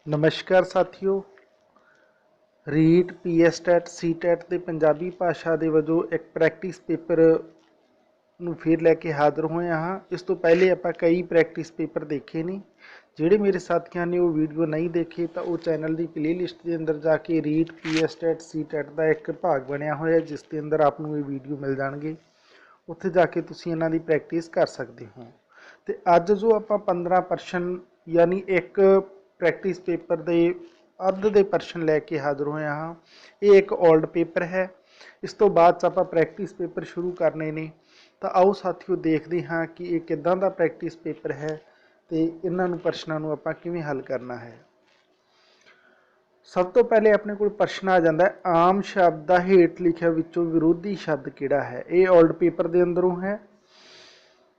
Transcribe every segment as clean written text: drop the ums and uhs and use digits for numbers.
नमस्कार साथियों। Writ PSTET CTET ਦੇ ਪੰਜਾਬੀ ਭਾਸ਼ਾ ਦੇ ਵਜੋਂ ਇੱਕ ਪ੍ਰੈਕਟਿਸ ਪੇਪਰ ਨੂੰ ਫਿਰ ਲੈ ਕੇ ਹਾਜ਼ਰ ਹੋਏ ਹਾਂ। ਇਸ ਤੋਂ ਪਹਿਲੇ ਆਪਾਂ ਕਈ ਪ੍ਰੈਕਟਿਸ ਪੇਪਰ ਦੇਖੇ ਨੇ। ਜਿਹੜੇ ਮੇਰੇ ਸਾਥੀਆਂ ਨੇ ਉਹ ਵੀਡੀਓ ਨਹੀਂ ਦੇਖੇ ਤਾਂ ਉਹ ਚੈਨਲ ਦੀ ਪਲੇਲਿਸਟ ਦੇ ਅੰਦਰ ਜਾ ਕੇ ਰੀਟ ਪੀਐਸਟੈਟ ਸੀਟੈਟ ਦਾ ਇੱਕ ਭਾਗ ਬਣਿਆ ਹੋਇਆ ਜਿਸ ਦੇ ਅੰਦਰ ਆਪ ਨੂੰ ਇਹ ਵੀਡੀਓ ਮਿਲ ਜਾਣਗੇ। ਉੱਥੇ ਜਾ ਕੇ ਤੁਸੀਂ ਇਹਨਾਂ ਦੀ ਪ੍ਰੈਕਟਿਸ ਕਰ ਸਕਦੇ ਹੋ। ਤੇ ਅੱਜ ਜੋ ਆਪਾਂ 15% यानी एक प्रैक्टिस पेपर के ਅੱਧ ਦੇ ਪ੍ਰਸ਼ਨ ਲੈ ਕੇ ਹਾਜ਼ਰ ਹੋਏ ਹਾਂ। ਇਹ ਇੱਕ 올ਡ ਪੇਪਰ ਹੈ। ਇਸ ਤੋਂ ਬਾਅਦ 'ਚ ਆਪਾਂ ਪ੍ਰੈਕਟਿਸ ਪੇਪਰ ਸ਼ੁਰੂ ਕਰਨੇ ਨੇ। ਤਾਂ ਆਓ ਸਾਥੀਓ ਦੇਖਦੇ ਹਾਂ ਕਿ ਇਹ ਕਿੱਦਾਂ ਦਾ ਪ੍ਰੈਕਟਿਸ ਪੇਪਰ ਹੈ ਤੇ ਇਹਨਾਂ ਨੂੰ ਪ੍ਰਸ਼ਨਾਂ ਨੂੰ ਆਪਾਂ ਕਿਵੇਂ ਹੱਲ ਕਰਨਾ ਹੈ। ਸਭ ਤੋਂ ਪਹਿਲੇ ਆਪਣੇ ਕੋਲ ਪ੍ਰਸ਼ਨ ਆ ਜਾਂਦਾ ਹੈ, ਆਮ ਸ਼ਬਦ ਦਾ ਹੇਠ ਲਿਖਿਆ ਵਿੱਚੋਂ ਵਿਰੋਧੀ ਸ਼ਬਦ ਕਿਹੜਾ ਹੈ। ਇਹ 올ਡ ਪੇਪਰ ਦੇ ਅੰਦਰੋਂ ਹੈ।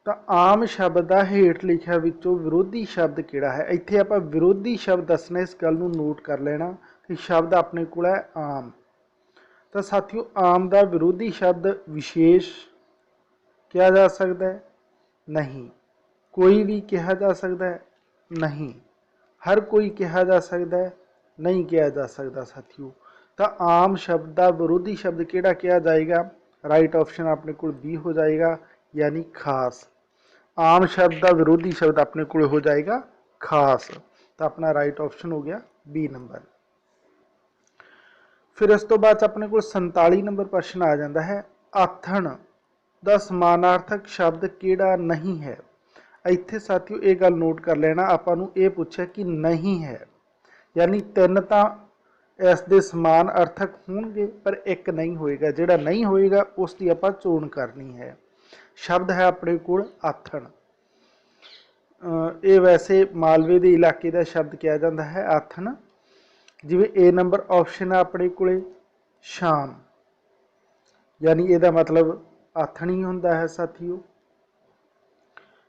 ਤਾਂ ਆਮ ਸ਼ਬਦ ਦਾ ਹੇਠ ਲਿਖਿਆ ਵਿੱਚੋਂ ਵਿਰੋਧੀ ਸ਼ਬਦ ਕਿਹੜਾ ਹੈ। ਇੱਥੇ ਆਪਾਂ ਵਿਰੋਧੀ ਸ਼ਬਦ ਦੱਸਣਾ, ਇਸ ਗੱਲ ਨੂੰ ਨੋਟ ਕਰ ਲੈਣਾ ਕਿ ਸ਼ਬਦ ਆਪਣੇ ਕੋਲ ਹੈ ਆਮ। ਤਾਂ ਸਾਥੀਓ ਆਮ ਦਾ ਵਿਰੋਧੀ ਸ਼ਬਦ ਵਿਸ਼ੇਸ਼ ਕਿਹਾ ਜਾ ਸਕਦਾ ਹੈ? ਨਹੀਂ। ਕੋਈ ਵੀ ਕਿਹਾ ਜਾ ਸਕਦਾ ਹੈ? ਨਹੀਂ। ਹਰ ਕੋਈ ਕਿਹਾ ਜਾ ਸਕਦਾ ਹੈ? ਨਹੀਂ ਕਿਹਾ ਜਾ ਸਕਦਾ ਸਾਥੀਓ। ਤਾਂ ਆਮ ਸ਼ਬਦ ਦਾ ਵਿਰੋਧੀ ਸ਼ਬਦ ਕਿਹੜਾ ਕਿਹਾ ਜਾਏਗਾ? ਰਾਈਟ ਆਪਸ਼ਨ ਆਪਣੇ ਕੋਲ ਬੀ ਹੋ ਜਾਏਗਾ, यानी खास। आम शब्द का विरोधी शब्द अपने को हो जाएगा खास। तो अपना राइट ऑप्शन हो गया बी नंबर। फिर इस तो बाद अपने को 47 नंबर प्रश्न आ जाता है, आथन का समानार्थक शब्द किहड़ा नहीं है। इत्थे साथियों ये गल नोट कर लेना, आपां नूं ये पूछा कि नहीं है, यानी तीन तो इस दे समान अर्थक होणगे पर एक नहीं होएगा। जिहड़ा नहीं होएगा उसकी आपां चोण करनी है। शब्द है अपने को आथन। ये वैसे मालवे के इलाके का शब्द किया जाता है आथन। जिवें ए नंबर ऑप्शन है अपने को शाम, यानी ਇਹਦਾ मतलब आथन ही होंदा है साथियों।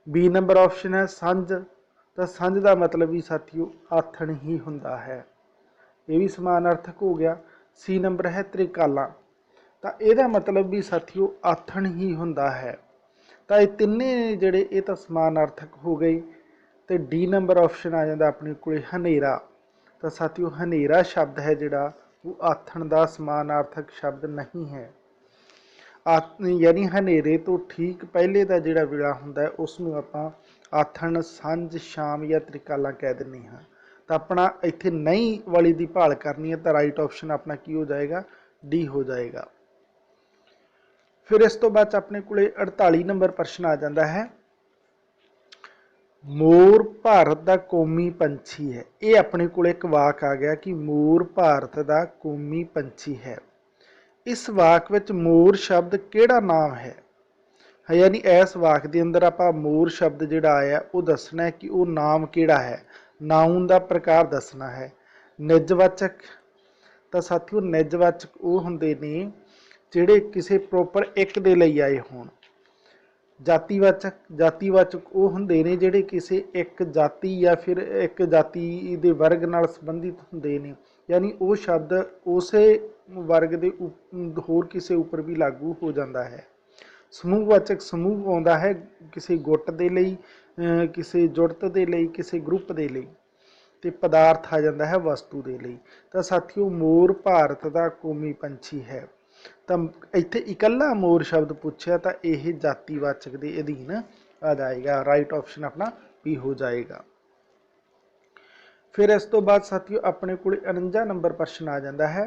बी नंबर ऑप्शन है संझ, तो संझ का मतलब भी साथियों आथन ही होंदा है, ये भी समान अर्थक हो गया। सी नंबर है त्रिकाला, तो ਇਹਦਾ मतलब भी साथियों आथन ही होंदा है। तो ये तिने जोड़े ये तो समानार्थक हो गए। तो डी नंबर ऑप्शन आ जाता अपने को हनेरा। तो साथियों हनेरा शब्द है जोड़ा वो आथन का समानार्थक शब्द नहीं है। यानी हनेरे तो ठीक पहले का जोड़ा वेला होंदा है उसनूं आपां आथन, सांझ, शाम या त्रिकाला कह दिंदे हां। तो अपना इत्थे नहीं वाली दी भाल करनी है, तो राइट ऑप्शन अपना की हो जाएगा? डी हो जाएगा। फिर इस तो बाद अपने को 48 नंबर प्रश्न आ जाता है, मोर भारत का कौमी पंछी है। ये अपने को एक वाक आ गया कि मोर भारत का कौमी पंछी है। इस वाक विच मोर शब्द किहड़ा नाम है, यानी इस वाक के अंदर आप मोर शब्द जिहड़ा आया वो दसना है कि वो नाम किहड़ा है। नाउन का प्रकार दसना है। निजवाचक, तो साथियों निजवाचक वो हुंदे ने ਜਿਹੜੇ ਕਿਸੇ ਪ੍ਰੋਪਰ ਇੱਕ ਦੇ ਲਈ ਆਏ ਹੋਣ। ਜਾਤੀਵਾਚਕ ਉਹ ਹੁੰਦੇ ਨੇ ਜਿਹੜੇ ਕਿਸੇ ਇੱਕ ਜਾਤੀ ਜਾਂ ਫਿਰ ਇੱਕ ਜਾਤੀ ਦੇ ਵਰਗ ਨਾਲ ਸੰਬੰਧਿਤ ਹੁੰਦੇ ਨੇ, ਯਾਨੀ ਉਹ ਸ਼ਬਦ ਉਸੇ ਵਰਗ ਦੇ ਹੋਰ ਕਿਸੇ ਉੱਪਰ ਵੀ ਲਾਗੂ ਹੋ ਜਾਂਦਾ ਹੈ। ਸਮੂਹਵਾਚਕ ਸਮੂਹ ਆਉਂਦਾ ਹੈ ਕਿਸੇ ਗੁੱਟ ਦੇ ਲਈ, ਕਿਸੇ ਜੁੜਤ ਦੇ ਲਈ, ਕਿਸੇ ਗਰੁੱਪ ਦੇ ਲਈ। ਤੇ ਪਦਾਰਥ ਆ ਜਾਂਦਾ ਹੈ ਵਸਤੂ ਦੇ ਲਈ। ਤਾਂ ਸਾਥੀਓ मोर ਭਾਰਤ ਦਾ ਕੌਮੀ ਪੰਛੀ ਹੈ। तो इत्थे इकल्ला मोर शब्द पूछा तो यह जातिवाचक के अधीन आ जाएगा। राइट ऑप्शन अपना भी हो जाएगा। फिर इस तो बाद साथियों अपने को 49 नंबर प्रश्न आ जाता है,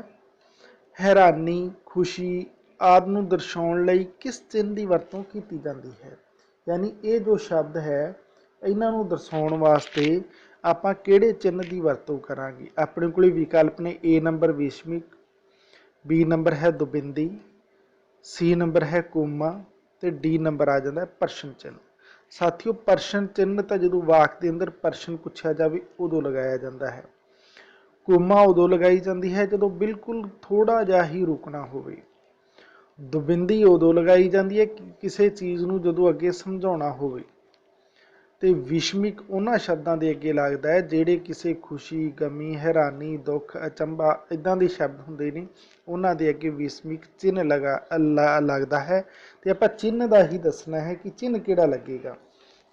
हैरानी, खुशी आदि नूं दर्शाउण लई किस चिन्ह की वरतों की जाती है। यानी ये जो शब्द है इन्हां नूं दर्शाउण वास्ते आपां किहड़े चिन्ह की वरतों करांगे। अपने को विकल्प ने ए नंबर विस्मिक, बी नंबर है दुबिंदी, सी नंबर है कोमा, तो डी नंबर आ जाता है प्रश्न चिन्ह। साथियों प्रश्न चिन्ह तो जो वाक के अंदर प्रश्न पूछा जाए उदों लगाया जाता है। कोमा उदों लगाई जाती है जो बिल्कुल थोड़ा जिहा ही रुकना होवे। दुबिंदी उदों लगाई जाती है किसी चीज़ नूं जदों अगे समझाउणा होवे। तो विषमिक उन्होंने शब्दों के अगे लगता है जोड़े किसी खुशी, गमी, हैरानी, दुख, अचंभा इदां के शब्द होंगे ने उन्होंने के अगे विषमिक चिन्ह लगता है। तो आप चिन्ह का ही दसना है कि चिन्ह किहड़ा लगेगा।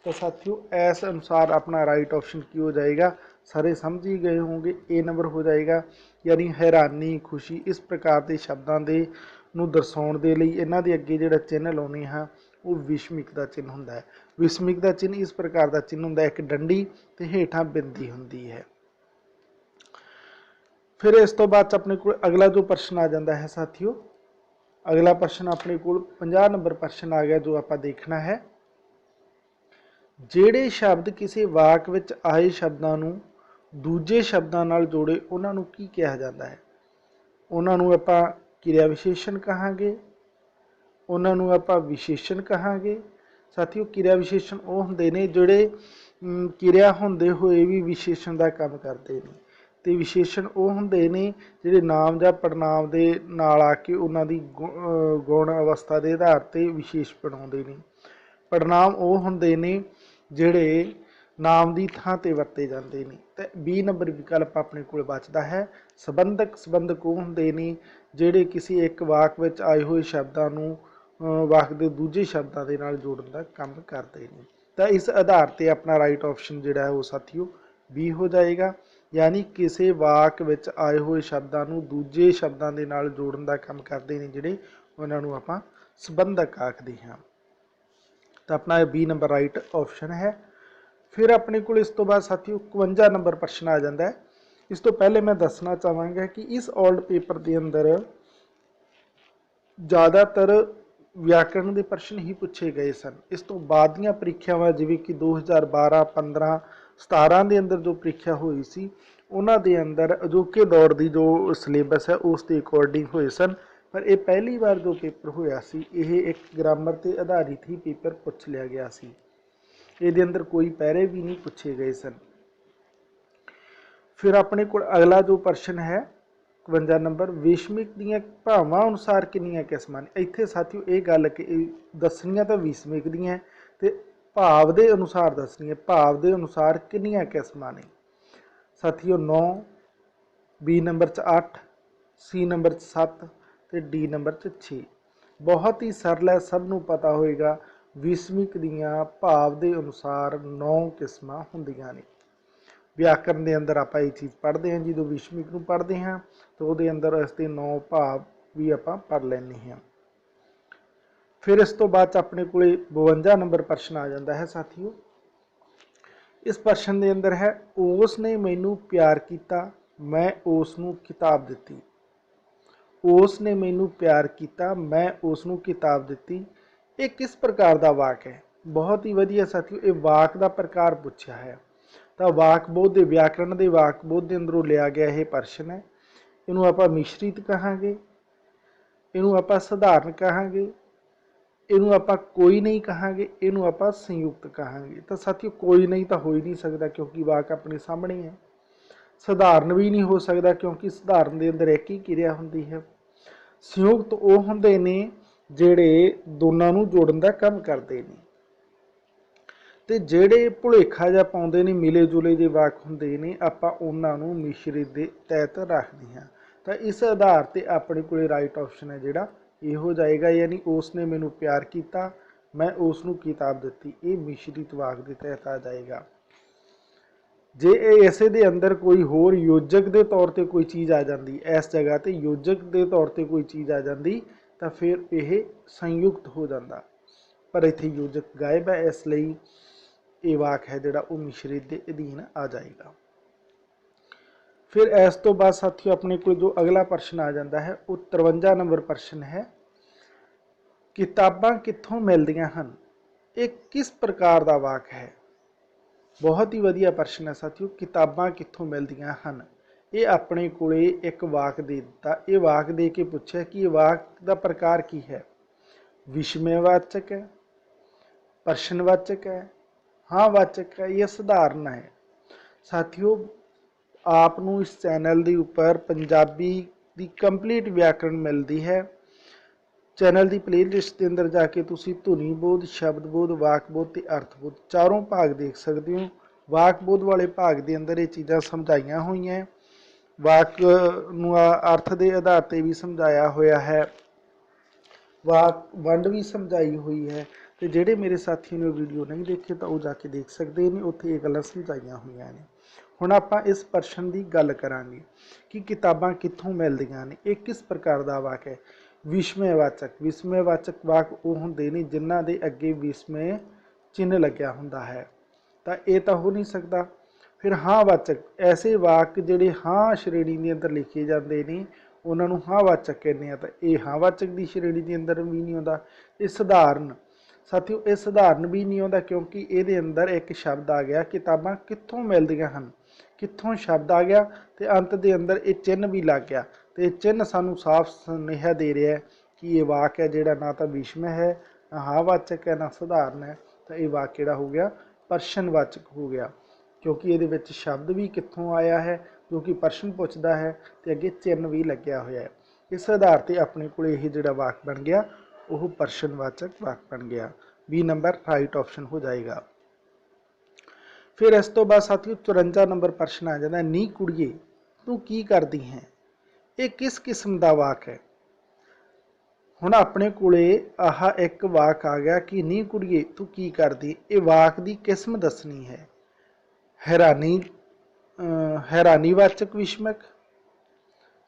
तो साथियों इस अनुसार अपना राइट ऑप्शन की हो जाएगा? सारे समझ ही गए होंगे। ए नंबर हो जाएगा, यानी हैरानी खुशी इस प्रकार के शब्दों के ਨੂੰ ਦਰਸਾਉਣ ਦੇ ਲਈ ਇਹਨਾਂ ਦੇ ਅੱਗੇ ਜਿਹੜਾ ਚਿੰਨ੍ਹ ਲਾਉਣੇ ਹਾਂ ਉਹ ਵਿਸ਼ਮਿਕ ਦਾ ਚਿੰਨ੍ਹ ਹੁੰਦਾ ਹੈ। ਵਿਸ਼ਮਿਕ ਦਾ ਚਿੰਨ੍ਹ ਇਸ ਪ੍ਰਕਾਰ ਦਾ ਚਿੰਨ੍ਹ ਹੁੰਦਾ, ਇੱਕ ਡੰਡੀ ਤੇ ਹੇਠਾਂ ਬਿੰਦੀ ਹੁੰਦੀ ਹੈ। फिर इस तो बाद अपने को अगला जो प्रश्न आ जाता है साथियों, अगला प्रश्न अपने को 50 नंबर प्रश्न आ गया, जो आप देखना है। ਜਿਹੜੇ शब्द किसी वाक विच आए शब्दों ਨੂੰ दूजे शब्दों नाल जोड़े उन्होंने की कहा जाता है? उन्होंने ਆਪਾਂ ਕਿਰਿਆ ਵਿਸ਼ੇਸ਼ਣ ਕਹਾਂਗੇ, उन्होंने ਆਪਾਂ विशेषण कहांगे। साथियों किरिया विशेषण वो होंदे ने ਜਿਹੜੇ ਕਿਰਿਆ ਹੁੰਦੇ ਹੋਏ भी विशेषण का काम करते हैं, ਤੇ ਵਿਸ਼ੇਸ਼ਣ ਉਹ ਹੁੰਦੇ ਨੇ ਜਿਹੜੇ ਨਾਮ ਜਾਂ ਪੜਨਾਮ ਦੇ ਨਾਲ ਆ ਕੇ ਉਹਨਾਂ ਦੀ ਗੁਣ ਅਵਸਥਾ ਦੇ ਆਧਾਰ ਤੇ ਵਿਸ਼ੇਸ਼ ਬਣਾਉਂਦੇ ਨੇ। ਪੜਨਾਮ ਉਹ ਹੁੰਦੇ ਨੇ ਜਿਹੜੇ ਨਾਮ ਦੀ ਥਾਂ ਤੇ ਵਰਤੇ ਜਾਂਦੇ ਨੇ। ਤੇ 20 ਨੰਬਰ ਵਿਕਲਪ ਆਪਣੇ ਕੋਲ ਬਚਦਾ ਹੈ। ਸੰਬੰਧਕ ਸੰਬੰਧਕ ਉਹ ਹੁੰਦੇ ਨੇ ਜਿਹੜੇ ਕਿਸੇ ਇੱਕ ਵਾਕ ਵਿੱਚ ਆਏ ਹੋਏ ਸ਼ਬਦਾਂ ਨੂੰ ਵਾਕ ਦੇ ਦੂਜੇ ਸ਼ਬਦਾਂ ਦੇ ਨਾਲ ਜੋੜਨ ਦਾ ਕੰਮ ਕਰਦੇ ਨੇ। ਤਾਂ ਇਸ ਆਧਾਰ ਤੇ ਆਪਣਾ ਰਾਈਟ ਆਪਸ਼ਨ ਜਿਹੜਾ ਹੈ ਉਹ ਸਾਥੀਓ B ਹੋ ਜਾਏਗਾ, यानी किसी वाक विच आए हुए शब्दों को दूजे शब्दों के नाल जोड़न का काम करते हैं जिहड़े उन्होंने आपां संबंधक आखदे हां। तो अपना बी नंबर राइट ऑप्शन है। फिर अपने को इस तो बाद साथियों 51 नंबर प्रश्न आ जाता है। इस तो पहले मैं दसना चाहांगा कि इस ओल्ड पेपर के अंदर ज़्यादातर व्याकरण के प्रश्न ही पूछे गए सन। इस तो बाद दी परीक्षावां जिवें कि 2012, 15, 17 के अंदर जो परीक्षा हुई सी उन्हां दे अंदर अजोके दौर की जो सिलेबस है उस दे अकॉर्डिंग हुए सन। पर यह पहली बार जो पेपर होया सी यह एक ग्रामर ते आधारित ही पेपर पूछ लिया गया सी। इहदे अंदर कोई पैरे भी नहीं पूछे गए सन। फिर अपने को अगला जो प्रश्न है 52 नंबर, विषमिक दीयां भावां अनुसार कितनियां किस्मां ने? इत्थे साथियों ये गल दसनियां तो विषमिक दीयां ते भाव के अनुसार दसनी है, भाव के अनुसार कितनियां किस्मां ने? साथियों 9, बी नंबर 8, सी नंबर 7 ते डी नंबर 6। बहुत ही सरल है, सब नूं पता होएगा। विषमिक दीयां भाव के अनुसार 9 किस्मां हुंदियां ने। व्याकरण के अंदर आप ये चीज़ पढ़ते हैं, जो विषमिक नूं पढ़ते हैं तो वो अंदर इसके 9 भाव भी आप पढ़ लेने हैं। फिर इस तो बाद अपने को 52 नंबर प्रश्न आ जाता है साथियों। इस प्रश्न के अंदर है, उसने मैनू प्यार किया, मैं उसनू किताब दिती। उसने मैनू प्यार किया, मैं उसनू किताब दिती। ये किस प्रकार का वाक है? बहुत ही वधिया साथियों, ये वाक का प्रकार पूछा है। तो वाकबोध के व्याकरण के वाकबोध के अंदरों लिया गया यह प्रश्न है। इनू आप मिश्रित कहांगे, इनू आप सधारण कहांगे, इनू आप कोई नहीं कहांगे, इनू आप संयुक्त कहांगे। तो साथियों कोई नहीं तो हो ही नहीं सकता क्योंकि वाक अपने सामने है। सधारण भी नहीं हो सकता क्योंकि सधारण के अंदर एक ही क्रिया होंदी है। संयुक्त वो होंदे ने जिहड़े दोनों नूं जोड़न का काम करते हैं। तो जिहड़े भुलेखा जा पाउंदे ने मिले जुले जे वाक हुंदे ने आपां उन्हां नूं मिश्रित दे तहत रखदे हां। तो इस आधार पर अपने को राइट ऑप्शन है जिहड़ा ये हो जाएगा, यानी उसने मैनू प्यार किया, मैं उसनू किताब दी। ये मिश्रित वाक के तहत आ जाएगा। जे इसे दे अंदर कोई होर योजक के तौर पर कोई चीज़ आ जाती, इस जगह पर योजक के तौर पर कोई चीज़ आ जाती तो फिर यह संयुक्त हो जाता। पर इत्थे योजक गायब है, इसलिए ये वाक है जिहड़ा वो मिश्रित के अधीन आ जाएगा। फिर इस तो बाद साथियों अपने को जो अगला प्रश्न आ जाता है वो 53 नंबर प्रश्न है, किताबां कित्थों मिलदियां हन? एक किस प्रकार का वाक है? बहुत ही वधिया प्रश्न है साथियों, किताबां कित्थों मिलदियां हन। ये अपने को एक वाक दे दिता, ये वाक दे के पूछा कि ये वाक का प्रकार की है? विषमयवाचक है, प्रश्नवाचक है, हाँ वाचक है, यह सधारण है। साथियों आपनू इस चैनल के उपर पंजाबी की कंप्लीट व्याकरण मिलती है। चैनल की प्लेलिस्ट के अंदर जाके तुसी धुनीबोध, शब्दबोध, वाकबोध ते अर्थबोध चारों भाग देख सकते हो। वाकबोध वाले भाग के अंदर ये चीज़ां समझाइया हुई हैं, वाक नू अर्थ के आधार पर भी समझाया होया है, वाक वंड भी समझाई हुई है। तो जेडे मेरे साथियों ने वीडियो नहीं देखे तो वो जाके देख सकते हैं, उत्थे ये गल्लां समझाइया हुई ने। ਹੁਣ ਆਪਾਂ इस प्रश्न की गल करांगे कि किताबां कित्थों मिलदियां ने। ये किस प्रकार का वाक है। विस्मयवाचक वाक वो हुंदे ने जिन्हां दे अगे विस्मय चिन्ह लग्या हुंदा है, तो ये तो हो नहीं सकता। फिर हाँ वाचक, ऐसे वाक जिहड़े हाँ श्रेणी के अंदर लिखे जाते हैं उन्होंने हाँ वाचक कहने हैं, तो ये हाँ वाचक की श्रेणी के अंदर भी नहीं आता। ये सधारण साथियों, ये सधारण भी नहीं आता क्योंकि ये अंदर एक शब्द आ गया किताबां कित्थों मिलदियां हन, कित्थों शब्द आ गया तो अंत के अंदर ये चिन्ह भी लग गया, तो ये चिन्ह सानू साफ सुनेहा दे रहा है कि ये वाक है जिहड़ा ना तो विस्मय है, ना हाँ वाचक है, ना सधारण है, तो ये वाक जिहड़ा हो गया प्रश्नवाचक हो गया, क्योंकि ये विच शब्द भी कित्थों आया है जो कि प्रश्न पुछदा है, तो अगे चिन्ह भी लग्या होया है। इस आधार पर अपने को यह जिहड़ा वाक बन गया वह प्रश्नवाचक वाक बन गया। बी नंबर राइट ऑप्शन हो जाएगा। फिर इस तो बाद साथियों 54 नंबर प्रश्न आ जाता है, नी कुड़िए तू की करदी है। ये किस किस्म का वाक है। हुण अपने कोले आह एक वाक आ गया कि नी कुड़िए तू की करदी। ये वाक की किस्म दसनी है। हैरानी हैरानीवाचक विस्मयक,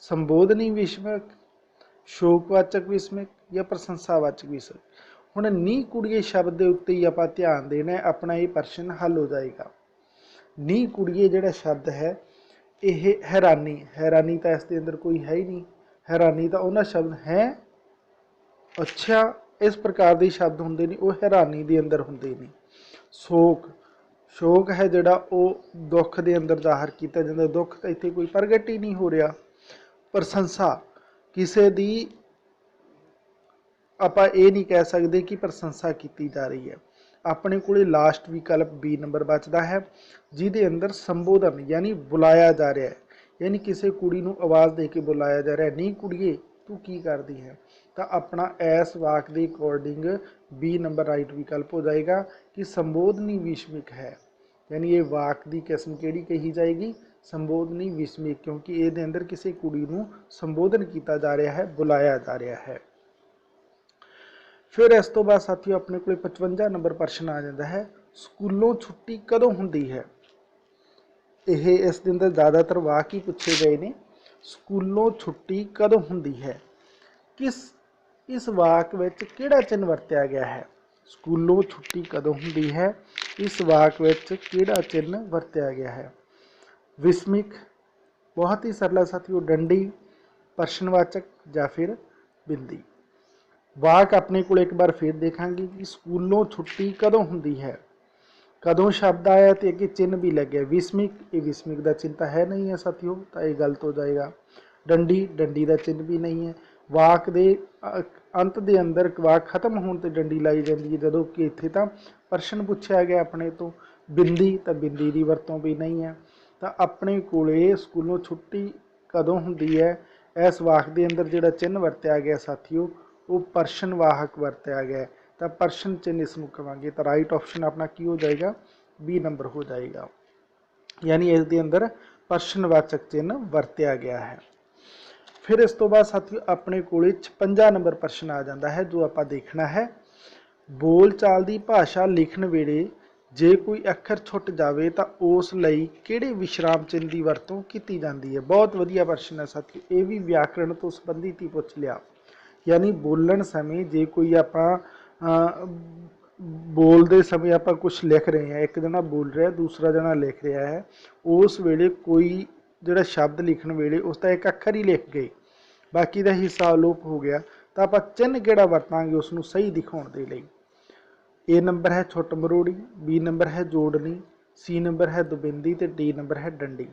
संबोधनी विस्मयक, शोकवाचक विस्मयक या प्रशंसावाचक विस्मयक। हुण नी कुड़िए शब्द के उत्ते ही आपां ध्यान देना है, अपना ये प्रश्न हल हो जाएगा। नी कुड़िए जिहड़ा शब्द है यह हैरानी, हैरानी तो इसके अंदर कोई है ही नहीं, हैरानी तो उन्होंने शब्द है अच्छा इस प्रकार के शब्द होंगे नहीं, वो हैरानी के अंदर होंगे नहीं। शोक, शोक है जोड़ा वो दुख के अंदर जाहिर किया जाता, दुख तो इतने कोई प्रगट ही नहीं हो रहा। प्रशंसा, किसी की आप ये नहीं कह सकते कि प्रशंसा की जा रही है। अपने को लास्ट विकल्प बी नंबर बचता है जिहदे अंदर संबोधन यानी बुलाया जा रहा है, यानी किसी कुड़ी नूं आवाज़ दे के बुलाया जा रहा है, नी कुड़िए तू की करदी है। तो अपना इस वाक के अकॉर्डिंग बी नंबर राइट विकल्प हो जाएगा कि संबोधनी विस्मिक है, यानी ये वाक की किस्म केड़ी कही जाएगी, संबोधनी विस्मिक, क्योंकि ये अंदर किसी कुड़ी नूं संबोधन किया जा रहा है, बुलाया जा रहा है। फिर इस तो बाद साथियों अपने को 55 नंबर प्रश्न आ जाता है, स्कूलों छुट्टी कदों हुंदी है। यह इस दिन अंदर ज़्यादातर वाक ही पूछे गए ने। स्कूलों छुट्टी कदों हुंदी है, किस इस वाक विच किहड़ा चिन्ह वरत्या गया है। स्कूलों छुट्टी कदों हुंदी है, इस वाक विच किहड़ा चिन्ह वरत्या गया है। विस्मिक, बहुत ही सरल साथियों, डंडी, प्रश्नवाचक या फिर बिंदी। वाक अपने को एक बार फिर देखांगे कि स्कूलों छुट्टी कदों हुंदी है, कदों शब्द आया तो अगे चिन्ह भी लगे। विस्मिक, ये विस्मिक का चिन्ह तो है नहीं है साथियों, तो ये गलत हो जाएगा। डंडी, डंडी का चिन्ह भी नहीं है। वाक दे अंत के अंदर वाक खत्म होने पर डंडी लाई जाती है, जदों कि इत्थे तो प्रश्न पूछा गया अपने तो। बिंदी, तो बिंदी की वरतों भी नहीं है। तो अपने कोले स्कूलों छुट्टी कदों हुंदी है, इस वाक के अंदर जिहड़ा चिन्ह वरत्या गया साथियों वो प्रश्नवाहक वरत्या गया, तो प्रश्न चिन्ह इसमें कहांगे। तो राइट ऑप्शन अपना की हो जाएगा, बी नंबर हो जाएगा, यानी इस दे अंदर प्रश्नवाचक चिन्ह वरत्या गया है। फिर इस तो बाद साथियों अपने को 56 नंबर प्रश्न आ जाता है जो आप देखना है, बोल चाल की भाषा लिखण वेले जे कोई अखर छुट जाए तो उस लई किहड़े विश्राम चिन्ह की वरतों की जाती है। बहुत वधिया प्रश्न है साथियों, ये भी व्याकरण तो संबंधित ही पूछ लिया। यानी बोलन समय जे कोई आप बोलते समय आप कुछ लिख रहे हैं, एक जना बोल रहा है दूसरा जना लिख रहा है, उस वेले कोई जिहड़ा शब्द लिखण वेले उसका एक अखर ही लिख गए, बाकी का हिस्सा अलोप हो गया, तो आप चिन्ह किहड़ा वरतांगे उसनूं सही दिखाउण दे लई। ए नंबर है छुट मरोड़ी, बी नंबर है जोड़नी, सी नंबर है दुबिंदी, तो डी नंबर है डंडी।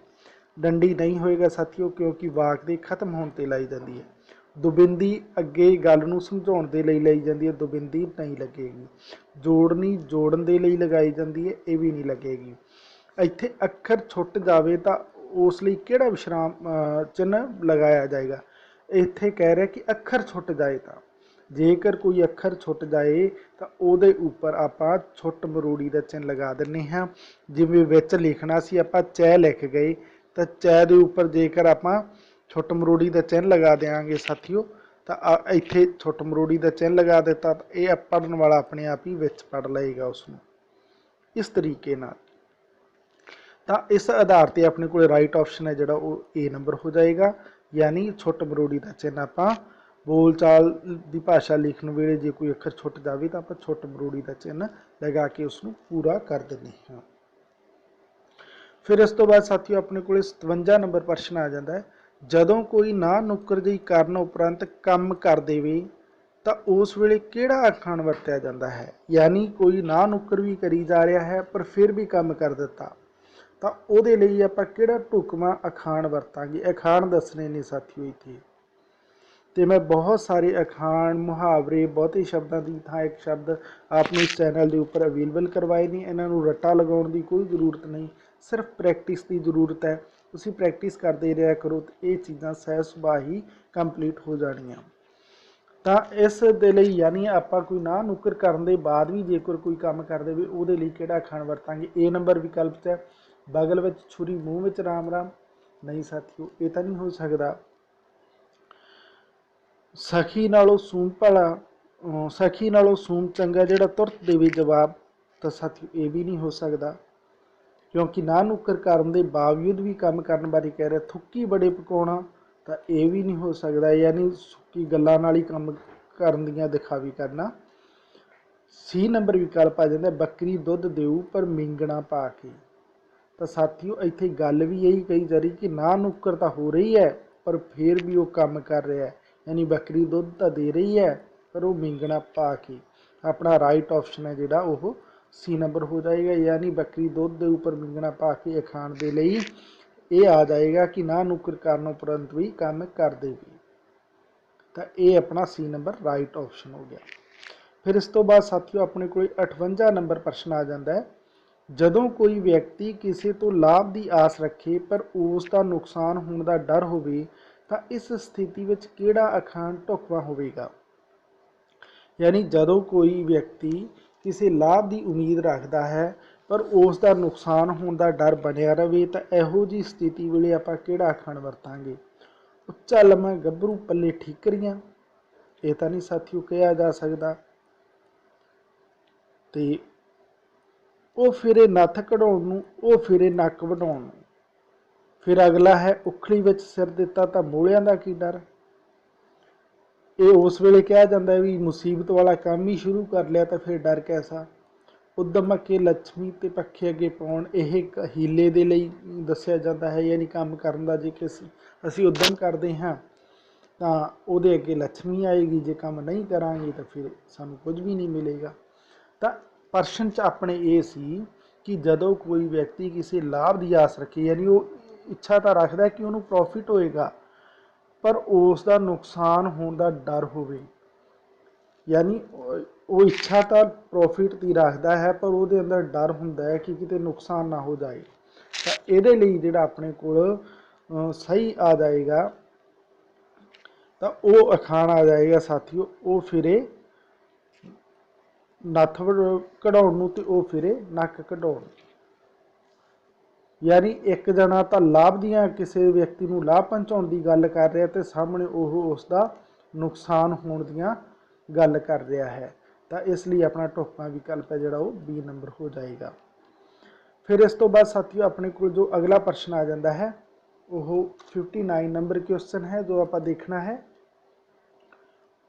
डंडी नहीं होएगा साथियों क्योंकि वाक दे खत्म होने ते लाई जाती है। दुबिंदी अगे गल नूं समझाउण दे लई लाई जाती है, दुबिंदी नहीं लगेगी। जोड़नी जोड़न दे लई लगाई जाती है, ये भी नहीं लगेगी। इत्थे अखर छुट जाए तो उस लई किहड़ा विश्राम चिन्ह लगाया जाएगा। इत्थे कह रहा कि अखर छुट जाए, तो जेकर कोई अखर छुट जाए तो उहदे उपर आपां छुट मरोड़ी का चिन्ह लगा दिंदे हां। जिवें विच लिखना सी आपां चै लिख गए, तो चै दे उपर जेकर आपां छुट मरोड़ी का चिन्ह लगा देंगे साथियों, तो इत्थे छुट मरोड़ी का चिन्ह लगा दिता, तो यह पढ़न वाला अपने आप ही विच पढ़ लेगा उसनूं इस तरीके नाल। तो इस आधार पर अपने को राइट ऑप्शन है जोड़ा वो ए नंबर हो जाएगा। यानी छुट मरोड़ी का चिन्ह आप बोल चाल की भाषा लिखने वेले जो कोई अखर छुट जाए तो आप छुट मरोड़ी का चिन्ह लगा के उसको पूरा कर देंगे हाँ। फिर इस तो बाद साथियों अपने को 57 नंबर प्रश्न आ जाता है, जदों कोई ना नुक्करजी करन उपरंत काम कर देवे तो उस वेले किहड़ा अखाण वरत्या जाता है। यानी कोई ना नुक्कर भी करी जा रहा है पर फिर भी काम कर दिता तो उहदे लई आपां किहड़ा ढुकवां अखाण वरतांगे। अखाण दसने ने साथियों इत्थे तो मैं बहुत सारे अखाण मुहावरे बहुते शब्दों की थां एक शब्द आपने इस चैनल के उपर अवेलेबल करवाए नहीं। इन्हों रट्टा लगाने की कोई जरूरत नहीं, सिर्फ प्रैक्टिस की जरूरत है। तुसीं प्रैक्टिस करते रहा करो तो ये चीज़ां सहज सुभाअ ही कंप्लीट हो जानियां। तो इस दे लई यानी आपां कोई ना नुक्कर करन दे बाद भी जेकर कोई काम कर दे उहदे लई किहड़ा अखाण वरतांगे। ए नंबर विकल्प है बगल विच छुरी मूँह विच राम राम, नहीं साथियों ये तो नहीं हो सकता। सखी नालों सूम भला सखी नालों सूम चंगा जिहड़ा तुरत देवे जवाब, तो साथियों ये भी नहीं हो सकता क्योंकि ना नुक्कर करन दे बावजूद भी काम करन बारे कह रहा। थुक्की बड़े पकाउणा, तो ये भी नहीं हो सकता यानी सुक्की गल्लां नाल ही काम करन दियां दिखावी करना। सी नंबर विकल्प आ जाता बकरी दुध देऊ पर मिंगना पा के, तो साथियों इत्थे गल भी यही कही जा रही कि ना नुक्कर तो हो रही है पर फिर भी वो काम कर रहा है। यानी बकरी दुध तो दे रही है पर वो मिंगना पा के। अपना राइट ऑप्शन है जोड़ा वो सी नंबर हो जाएगा। यानी बकरी दुध के उपर मिंगना पा के अखाण के लिए ये आ जाएगा कि ना नुक्कर करने उपरंत भी काम कर देगी। तो ये अपना सी नंबर राइट ऑप्शन हो गया। फिर इस तो बाद साथियों अपने को 58 नंबर प्रश्न आ जाता है, जदों कोई व्यक्ति किसी तो लाभ की आस रखे पर उसका नुकसान होने का डर होवे तो इस स्थिति में किहड़ा अखाण ढुकवां होवेगा। यानी जदों कोई व्यक्ति किसी लाभ की उम्मीद रखता है पर उसका नुकसान होने का डर बनया रहे तो इहो जी स्थिति वेले आपां किहड़ा अखाण वरतांगे। उच्चा लम्मा गभरू पल्ले ठीकरियां, ये तो नहीं साथियों कहा जा सकता। तो वो फिरे नत्थ कढ़ाउण नूं, वो फिरे नक वढाउण नूं। फिर अगला है उखली विच सिर दिता तो मोलियां दा की डर। ये उस वेले कहा जाता है भी मुसीबत वाला काम ही शुरू कर लिया तो फिर डर कैसा। उद्यम अगे लक्ष्मी ते पखे अगे पाउण, यह एक हीले दे लई दस्सिया जाता है। यानी काम करन दा जे असीं उद्यम करते हाँ तो उहदे अगे लक्ष्मी आएगी, जे काम नहीं करांगे तो फिर सानूं कुछ भी नहीं मिलेगा। तो प्रश्न च अपने ये सी कि जदों कोई व्यक्ति किसी लाभ की आस रखे यानी वो इच्छा तो रखता है कि उन्होंने प्रॉफिट होएगा पर उसका नुकसान होने का डर होवे। यानी वो इच्छा तो प्रॉफिट की रखता है पर वो अंदर डर होंदा है कि किते नुकसान ना हो जाए। तो ये जोड़ा अपने को सही आ जाएगा तो वो अखाण आ जाएगा साथियों, वो फिरे नत्थ कढ़ाउण नूं ते वो फिरे नक कढ़ाउण। यानी एक जना तो लाभ दियां किसी व्यक्ति को लाभ पहुँचाने की गल कर रहा तो सामने वो उसका नुकसान होने दियां गल कर रहा है। तो इसलिए अपना ढुकवां विकल्प है जोड़ा वो बी नंबर हो जाएगा। फिर इस तो बाद साथियों अपने को जो अगला प्रश्न आ जाता है वो 59 नंबर क्वेश्चन है जो आप देखना है।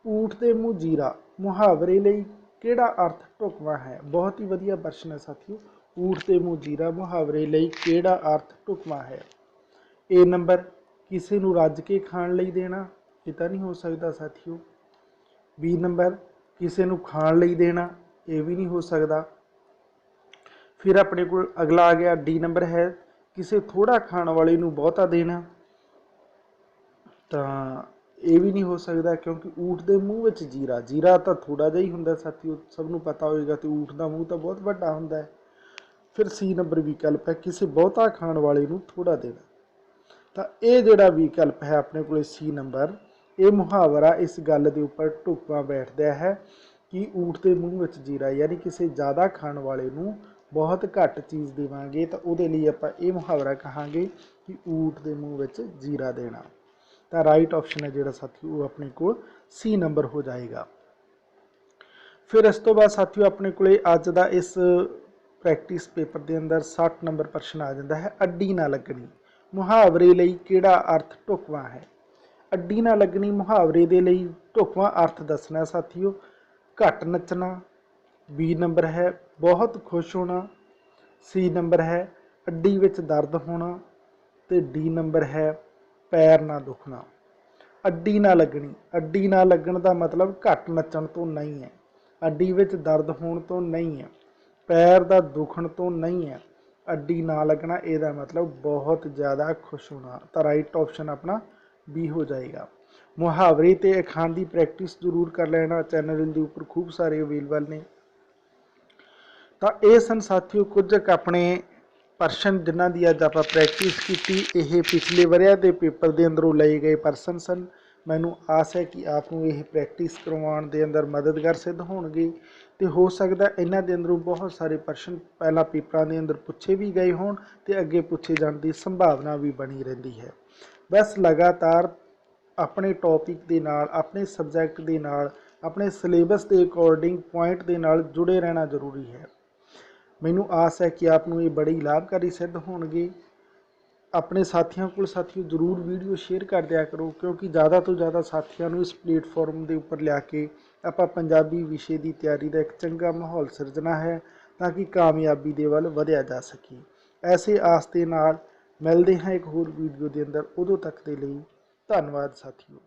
ऊठ दे मूँह जीरा मुहावरे लई किहड़ा अर्थ ढुकवां है। बहुत ही वधिया प्रश्न है साथियों। ऊठ दे मूँह जीरा मुहावरे लई किहड़ा अर्थ ढुकवां है। ए नंबर किसी नूं रज के खाण लई देना, ये तो नहीं हो सकता साथियों। बी नंबर किसी नूं खाण लई देना, ये भी नहीं हो सकता। फिर अपने को अगला आ गया डी नंबर है किसी थोड़ा खाण वाले नूं बहुता देना, तो ये भी नहीं हो सकता क्योंकि ऊठ के मूँह विच जीरा, जीरा तो थोड़ा जिहा ही हुंदा साथियों, सबनूं पता होएगा। तो ऊठ का मूँह तो बहुत वड्डा हुंदा है। फिर सी नंबर विकल्प है किसी बहुता खाण वाले नूं थोड़ा देना। तो ये जोड़ा विकल्प है अपने को सी नंबर, ये मुहावरा इस गल के उपर ढुकवां बैठता है कि ऊठ के मूँह विच जीरा यानी किसी ज़्यादा खाण वाले नूं बहुत घट चीज़ देवांगे तो उहदे लई आपां ये मुहावरा कहांगे कि ऊठ के मूँह विच जीरा देना। तो राइट ऑप्शन है जोड़ा साथियों वो अपने को सी नंबर हो जाएगा। फिर इस तो बाद साथियों अपने को अज का इस प्रैक्टिस पेपर के अंदर 60 नंबर प्रश्न आ जाता है। अड्डी ना लगनी मुहावरे लई किहड़ा अर्थ ढुकवां है। अड्डी ना लगनी मुहावरे दे लई ढुकवां अर्थ दसना साथियों। घट नचना, बी नंबर है बहुत खुश होना, सी नंबर है अड्डी विच दर्द होना, तो डी नंबर है पैर ना दुखना। अड्डी ना लगनी, अड्डी ना लगन का मतलब घट नचण तो नहीं है, अड्डी विच दर्द होने तो नहीं है, पैर का दुखण तो नहीं है। अड्डी ना लगना ਇਹਦਾ मतलब बहुत ज़्यादा खुश होना। तो राइट ऑप्शन अपना बी हो जाएगा। मुहावरे ते अखाण की प्रैक्टिस जरूर कर लेना, चैनल के उपर खूब सारे अवेलेबल ने। तो ये सन साथियों कुछ अपने प्रश्न जिन्हों की अज आप प्रैक्टिस की। ये पिछले वरिया के पेपर के अंदरों लए गए प्रश्न सन। मैनू आस है कि आपको यह प्रैक्टिस करवाने के अंदर मददगार सिद्ध होणगे। तो हो सकता इन्हों के अंदरों बहुत सारे प्रश्न पहला पेपरों के अंदर पूछे भी गए होण ते अगे पूछे जाने की संभावना भी बनी रही है। बस लगातार अपने टॉपिक के नाल, अपने सबजैक्ट के नाल, अपने सिलेबस के अकॉर्डिंग पॉइंट के नाल जुड़े रहना जरूरी है। मैनू आस है कि आपको ये बड़ी लाभकारी सिद्ध होणगे। अपने साथियों को जरूर वीडियो शेयर कर दिया करो, क्योंकि ज़्यादा तो ज़्यादा साथियों को इस प्लेटफॉर्म के उपर लिया के आप पंजाबी विषय की तैयारी का एक चंगा माहौल सिरजना है, ताकि कामयाबी के वल वधिया जा सके। ऐसे आस के नाल मिलते हैं एक होर वीडियो के अंदर। उदों तक के लिए धन्यवाद साथियों।